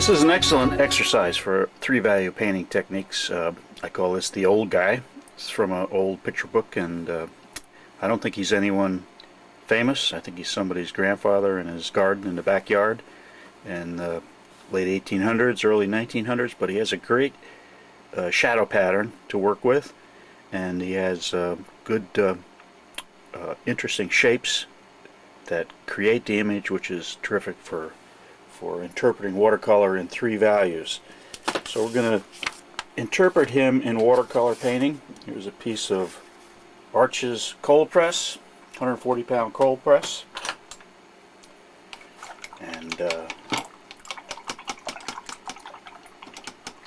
This is an excellent exercise for three-value painting techniques. I call this the old guy. It's from an old picture book, and I don't think he's anyone famous. I think he's somebody's grandfather in his garden in the backyard in the late 1800s, early 1900s, but he has a great shadow pattern to work with, and he has good interesting shapes that create the image, which is terrific for interpreting watercolor in three values. So we're going to interpret him in watercolor painting. Here's a piece of Arches cold press, 140-pound cold press, and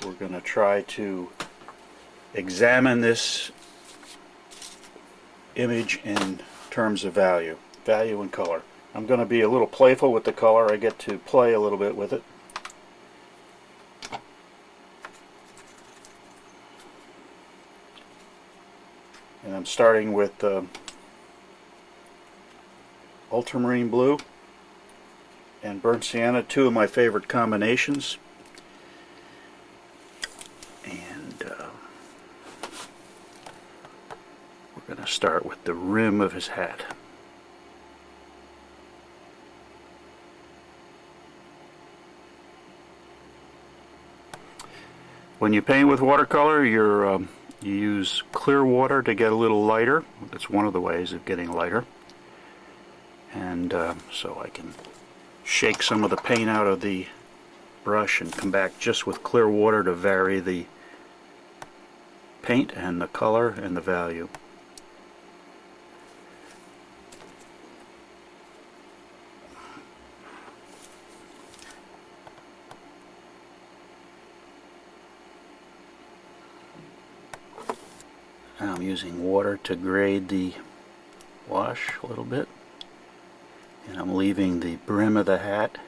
we're going to try to examine this image in terms of value and color. I'm going to be a little playful with the color. I get to play a little bit with it. And I'm starting with ultramarine blue and burnt sienna, two of my favorite combinations. And we're going to start with the rim of his hat. When you paint with watercolor, you use clear water to get a little lighter. That's one of the ways of getting lighter. And so I can shake some of the paint out of the brush and come back just with clear water to vary the paint and the color and the value. Now I'm using water to grade the wash a little bit, and I'm leaving the brim of the hat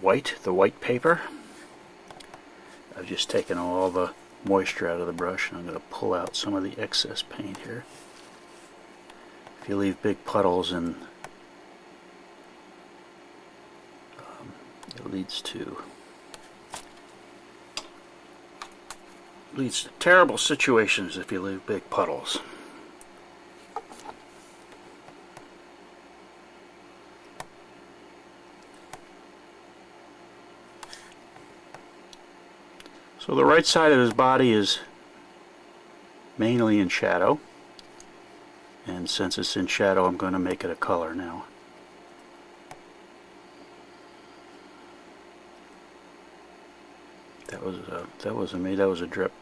white, the white paper. I've just taken all the moisture out of the brush, and I'm going to pull out some of the excess paint here. If you leave big puddles, and it leads to terrible situations if you leave big puddles. So the right side of his body is mainly in shadow, and since it's in shadow, I'm going to make it a color now. That wasn't me, that was a drip.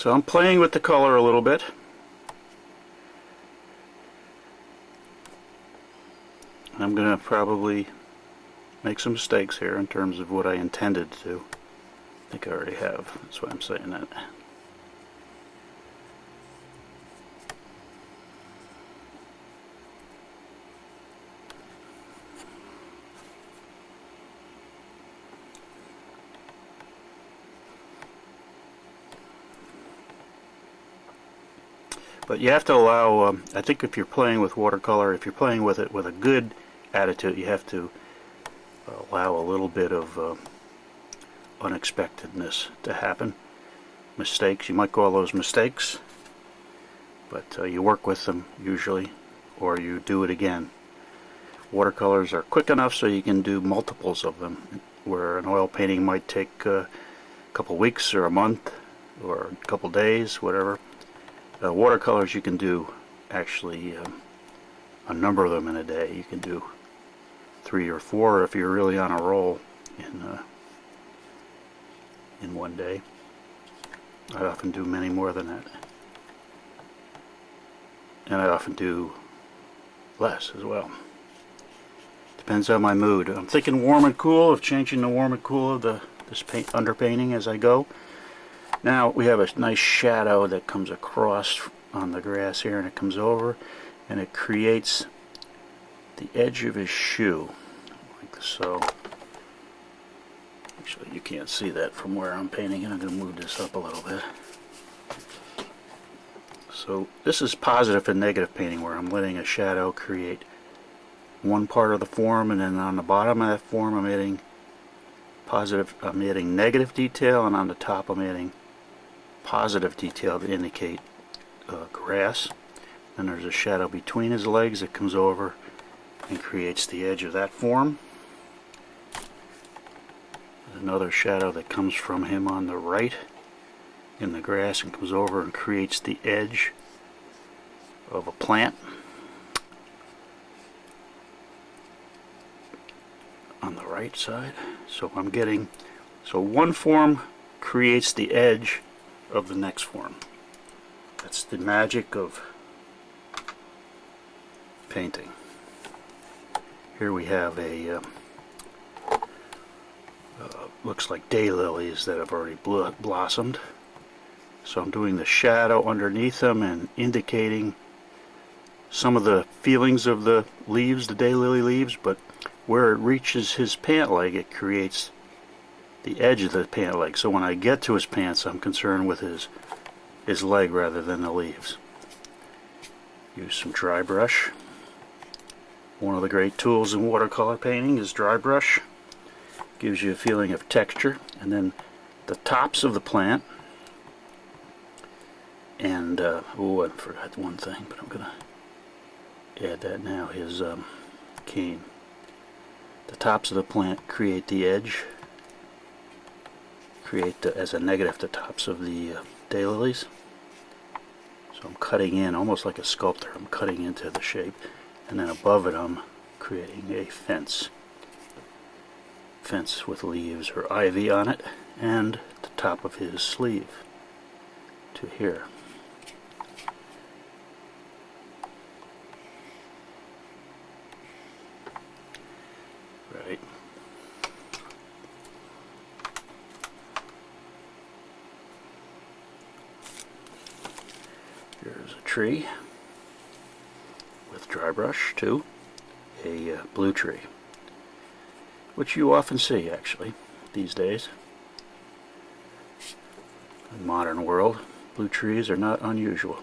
So I'm playing with the color a little bit. I'm going to probably make some mistakes here in terms of what I intended to do. I think I already have. That's why I'm saying that. But you have to allow, I think if you're playing with watercolor, if you're playing with it with a good attitude, you have to allow a little bit of unexpectedness to happen. Mistakes, you might call those mistakes, but you work with them usually, or you do it again. Watercolors are quick enough so you can do multiples of them, where an oil painting might take a couple weeks or a month or a couple days, whatever. Watercolors you can do actually a number of them in a day. You can do 3 or 4 if you're really on a roll in one day. I often do many more than that, and I often do less as well. Depends on my mood. I'm thinking warm and cool, of changing the warm and cool of this underpainting as I go. Now we have a nice shadow that comes across on the grass here, and it comes over and it creates the edge of his shoe, like so. Actually, you can't see that from where I'm painting, and I'm going to move this up a little bit. So this is positive and negative painting, where I'm letting a shadow create one part of the form, and then on the bottom of that form I'm adding negative detail, and on the top I'm adding positive detail to indicate grass. Then there's a shadow between his legs that comes over and creates the edge of that form. There's another shadow that comes from him on the right in the grass and comes over and creates the edge of a plant on the right side. So one form creates the edge of the next form. That's the magic of painting. Here we have a looks like daylilies that have already blossomed. So I'm doing the shadow underneath them and indicating some of the feelings of the leaves, the daylily leaves, but where it reaches his pant leg, it creates the edge of the pant leg. So when I get to his pants, I'm concerned with his leg rather than the leaves. Use some dry brush. One of the great tools in watercolor painting is dry brush. Gives you a feeling of texture. And then the tops of the plant, and oh, I forgot one thing, but I'm gonna add that now, his cane. The tops of the plant create the edge, as a negative the tops of the daylilies. So I'm cutting in almost like a sculptor. I'm cutting into the shape, and then above it I'm creating a fence with leaves or ivy on it, and the top of his sleeve to here. Right. Here's a tree with dry brush too, a blue tree, which you often see actually these days. In the modern world, blue trees are not unusual.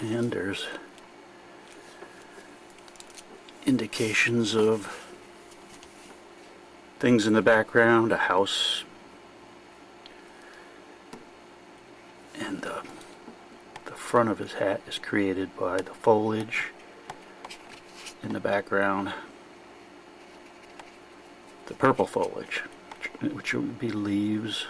And there's indications of things in the background, a house, and the front of his hat is created by the foliage in the background, the purple foliage, which would be leaves